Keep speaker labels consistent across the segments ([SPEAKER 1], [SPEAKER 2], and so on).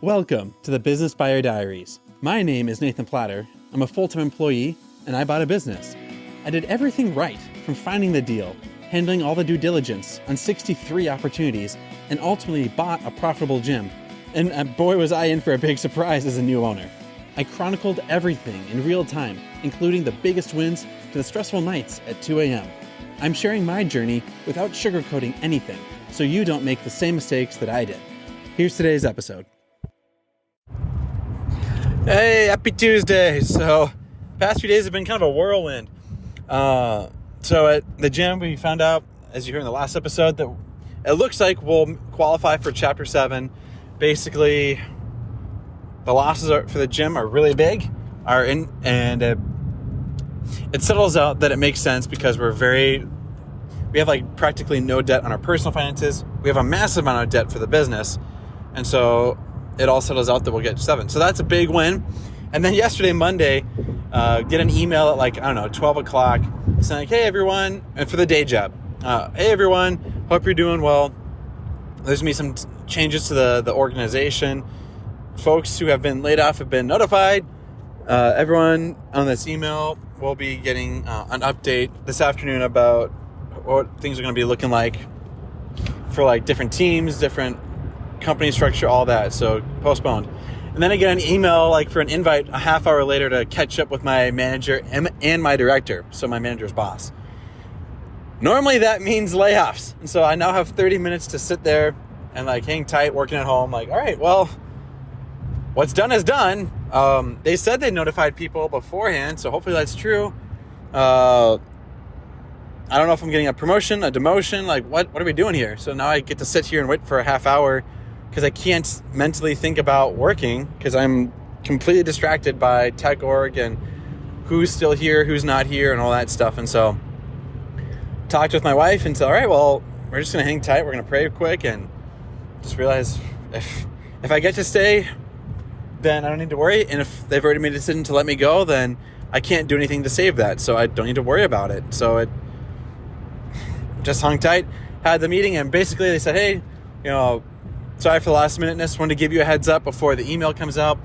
[SPEAKER 1] Welcome to the Business Buyer Diaries. My name is Nathan Platter. I'm a full-time employee, and I bought a business. I did everything right, from finding the deal, handling all the due diligence on 63 opportunities, and ultimately bought a profitable gym. And boy was I in for a big surprise as a new owner. I chronicled everything in real time, including the biggest wins to the stressful nights at 2 a.m. I'm sharing my journey without sugarcoating anything, so you don't make the same mistakes that I did. Here's today's episode. Hey, happy Tuesday. So, past few days have been kind of a whirlwind. So at the gym, we found out, as you heard in the last episode, that it looks like we'll qualify for Chapter 7. Basically, the losses for the gym are really big, and it settles out that it makes sense because we have like practically no debt on our personal finances. We have a massive amount of debt for the business, and so it all settles out that we'll get 7. So that's a big win. And then yesterday, Monday, get an email at 12 o'clock saying like, hey everyone, and for the day job, hey everyone, hope you're doing well. There's going to be some changes to the organization. Folks who have been laid off have been notified. Everyone on this email will be getting an update this afternoon about what things are going to be looking like for like different teams, different company structure, all that. So postponed. And then I get an email like for an invite a half hour later to catch up with my manager and my director, so my manager's boss. Normally that means layoffs. And so I now have 30 minutes to sit there and like hang tight, working at home. Like, all right, well, what's done is done. They said they notified people beforehand, so hopefully that's true. I don't know if I'm getting a promotion, a demotion, like what are we doing here? So now I get to sit here and wait for a half hour because I can't mentally think about working because I'm completely distracted by tech org and who's still here, who's not here, and all that stuff. And so talked with my wife and said, all right, well, we're just going to hang tight. We're going to pray quick and just realize if I get to stay, then I don't need to worry. And if they've already made a decision to let me go, then I can't do anything to save that. So I don't need to worry about it. So it just hung tight, had the meeting, and basically they said, hey, sorry for the last minuteness. Wanted to give you a heads up before the email comes out.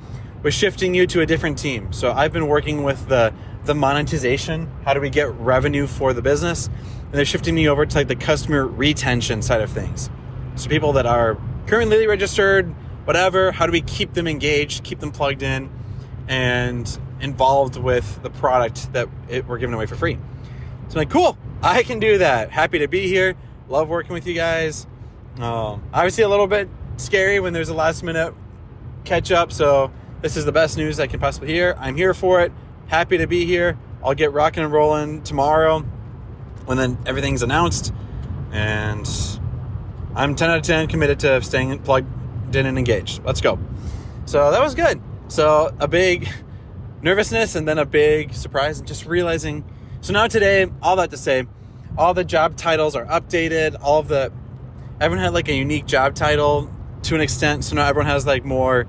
[SPEAKER 1] We're shifting you to a different team. So I've been working with the monetization. How do we get revenue for the business? And they're shifting me over to like the customer retention side of things. So people that are currently registered, whatever, how do we keep them engaged, keep them plugged in and involved with the product that we're giving away for free? So I'm like, cool, I can do that. Happy to be here. Love working with you guys. Obviously a little bit scary when there's a last minute catch up. So this is the best news I can possibly hear. I'm here for it. Happy to be here. I'll get rocking and rolling tomorrow when then everything's announced. And I'm 10 out of 10 committed to staying plugged in and engaged. Let's go. So that was good. So a big nervousness and then a big surprise and just realizing. So now today, all that to say, all the job titles are updated. Everyone had like a unique job title to an extent. So now everyone has like more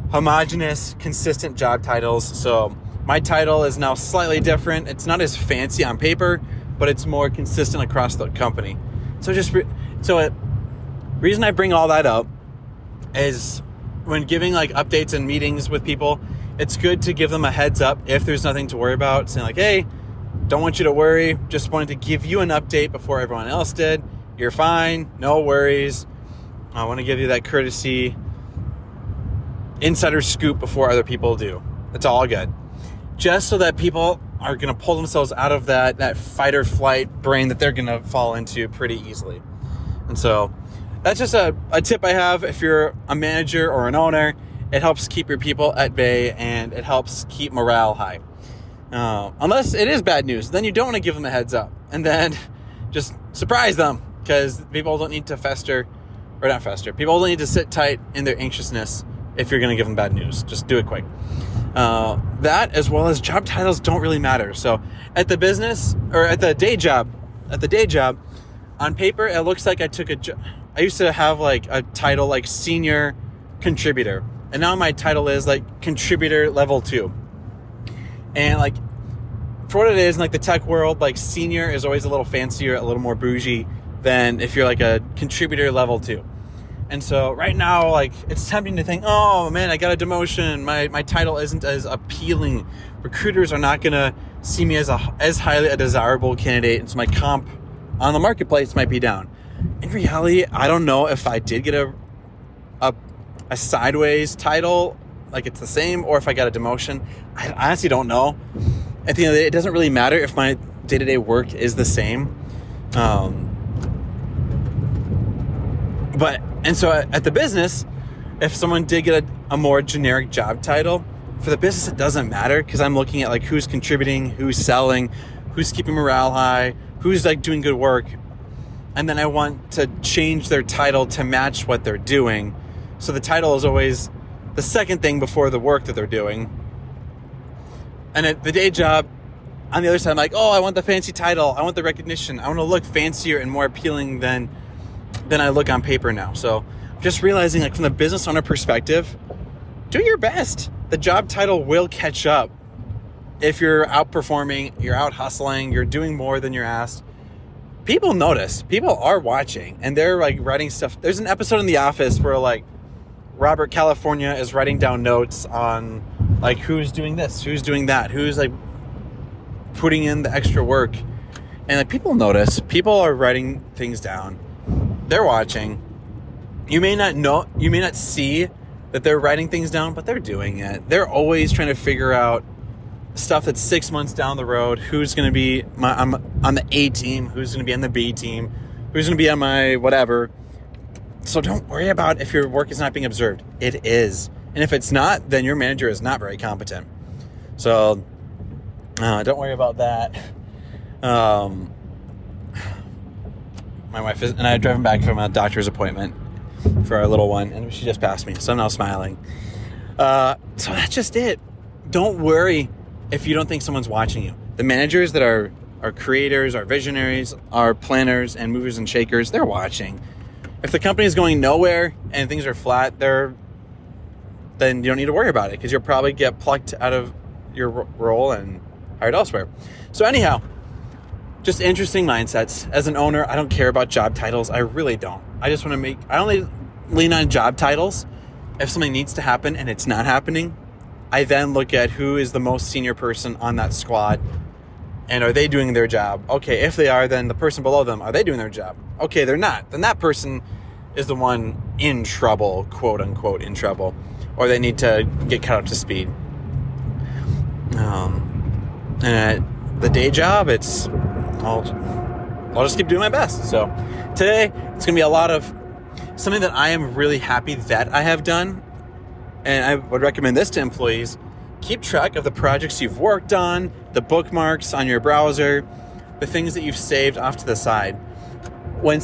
[SPEAKER 1] homogenous, consistent job titles. So my title is now slightly different. It's not as fancy on paper, but it's more consistent across the company. So reason I bring all that up is when giving like updates and meetings with people, it's good to give them a heads up if there's nothing to worry about. Saying like, hey, don't want you to worry. Just wanted to give you an update before everyone else did. You're fine. No worries. I want to give you that courtesy insider scoop before other people do. It's all good. Just so that people are going to pull themselves out of that fight or flight brain that they're going to fall into pretty easily. And so that's just a tip I have. If you're a manager or an owner, it helps keep your people at bay and it helps keep morale high. Unless it is bad news, then you don't want to give them a heads up and then just surprise them because people don't need to People don't need to sit tight in their anxiousness if you're going to give them bad news. Just do it quick. That as well as job titles don't really matter. So at the business or at the day job, on paper, it looks like I took I used to have like a title like senior contributor. And now my title is like contributor level 2. And like for what it is in like the tech world, like senior is always a little fancier, a little more bougie than if you're like a contributor level 2. And so right now, like, it's tempting to think, oh man, I got a demotion. My title isn't as appealing. Recruiters are not going to see me as highly a desirable candidate. And so my comp on the marketplace might be down. In reality, I don't know if I did get a sideways title, like it's the same, or if I got a demotion. I honestly don't know. At the end of the day, it doesn't really matter if my day-to-day work is the same. And so at the business, if someone did get a more generic job title, for the business, it doesn't matter, because I'm looking at like who's contributing, who's selling, who's keeping morale high, who's like doing good work. And then I want to change their title to match what they're doing. So the title is always the second thing before the work that they're doing. And at the day job, on the other side, I'm like, oh, I want the fancy title. I want the recognition. I want to look fancier and more appealing than I look on paper now. So just realizing, like, from the business owner perspective, do your best. The job title will catch up. If you're outperforming, you're out hustling, you're doing more than you're asked, people notice. People are watching, and they're like writing stuff. There's an episode in The Office where like Robert California is writing down notes on like who's doing this, who's doing that, who's like putting in the extra work. And like people notice. People are writing things down. They're watching. You may not see that they're writing things down, but they're doing it. They're always trying to figure out stuff that's 6 months down the road. Who's going to be on the A team? Who's going to be on the B team? Who's going to be on my whatever? So don't worry about if your work is not being observed. It is. And if it's not, then your manager is not very competent. So don't worry about that. My wife and I are driving back from a doctor's appointment for our little one, and she just passed me, so I'm now smiling. So that's just it. Don't worry if you don't think someone's watching you. The managers that are creators, are visionaries, are planners and movers and shakers, they're watching. If the company is going nowhere and things are flat, then you don't need to worry about it, because you'll probably get plucked out of your role and hired elsewhere. So anyhow, just interesting mindsets. As an owner, I don't care about job titles. I really don't. I only lean on job titles if something needs to happen and it's not happening. I then look at who is the most senior person on that squad, and are they doing their job? Okay, if they are, then the person below them, are they doing their job? Okay, they're not. Then that person is the one in trouble, quote unquote, in trouble, or they need to get caught up to speed. And at the day job, I'll just keep doing my best. So today, it's going to be a lot of something that I am really happy that I have done. And I would recommend this to employees. Keep track of the projects you've worked on, the bookmarks on your browser, the things that you've saved off to the side. When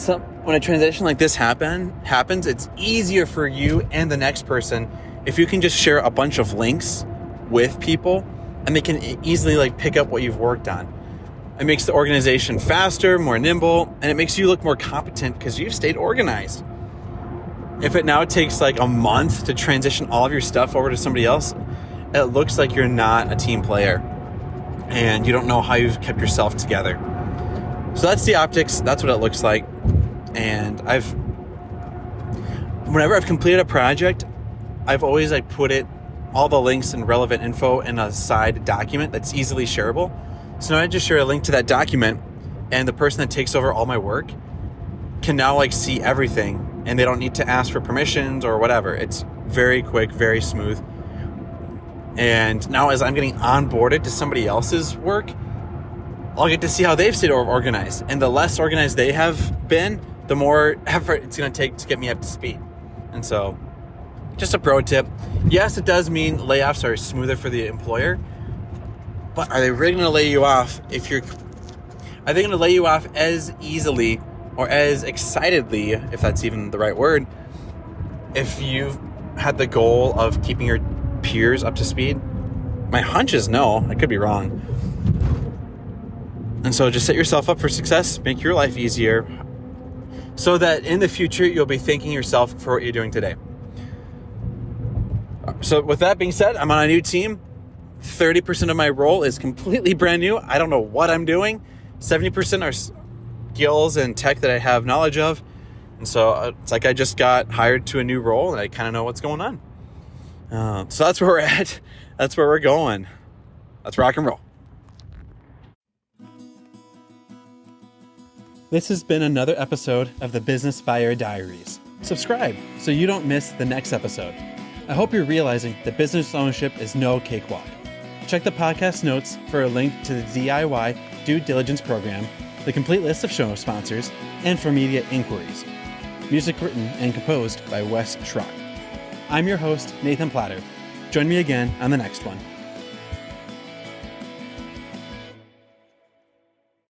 [SPEAKER 1] a transition like this happens, it's easier for you and the next person if you can just share a bunch of links with people, and they can easily like pick up what you've worked on. It makes the organization faster, more nimble, and it makes you look more competent because you've stayed organized. If it now takes like a month to transition all of your stuff over to somebody else, it looks like you're not a team player and you don't know how you've kept yourself together. So that's the optics. That's what it looks like. And whenever I've completed a project, I've always like put all the links and relevant info in a side document that's easily shareable. So now I just share a link to that document, and the person that takes over all my work can now like see everything, and they don't need to ask for permissions or whatever. It's very quick, very smooth. And now as I'm getting onboarded to somebody else's work, I'll get to see how they've stayed organized. And the less organized they have been, the more effort it's going to take to get me up to speed. And so, just a pro tip. Yes, it does mean layoffs are smoother for the employer, but are they really going to lay you off are they going to lay you off as easily or as excitedly, if that's even the right word, if you've had the goal of keeping your peers up to speed? My hunch is no. I could be wrong. And so just set yourself up for success, make your life easier, so that in the future, you'll be thanking yourself for what you're doing today. So with that being said, I'm on a new team. 30% of my role is completely brand new. I don't know what I'm doing. 70% are skills and tech that I have knowledge of. And so it's like I just got hired to a new role and I kind of know what's going on. So that's where we're at. That's where we're going. Let's rock and roll. This has been another episode of the Business Buyer Diaries. Subscribe so you don't miss the next episode. I hope you're realizing that business ownership is no cakewalk. Check the podcast notes for a link to the DIY due diligence program, the complete list of show sponsors, and for media inquiries. Music written and composed by Wes Schrock. I'm your host, Nathan Platter. Join me again on the next one.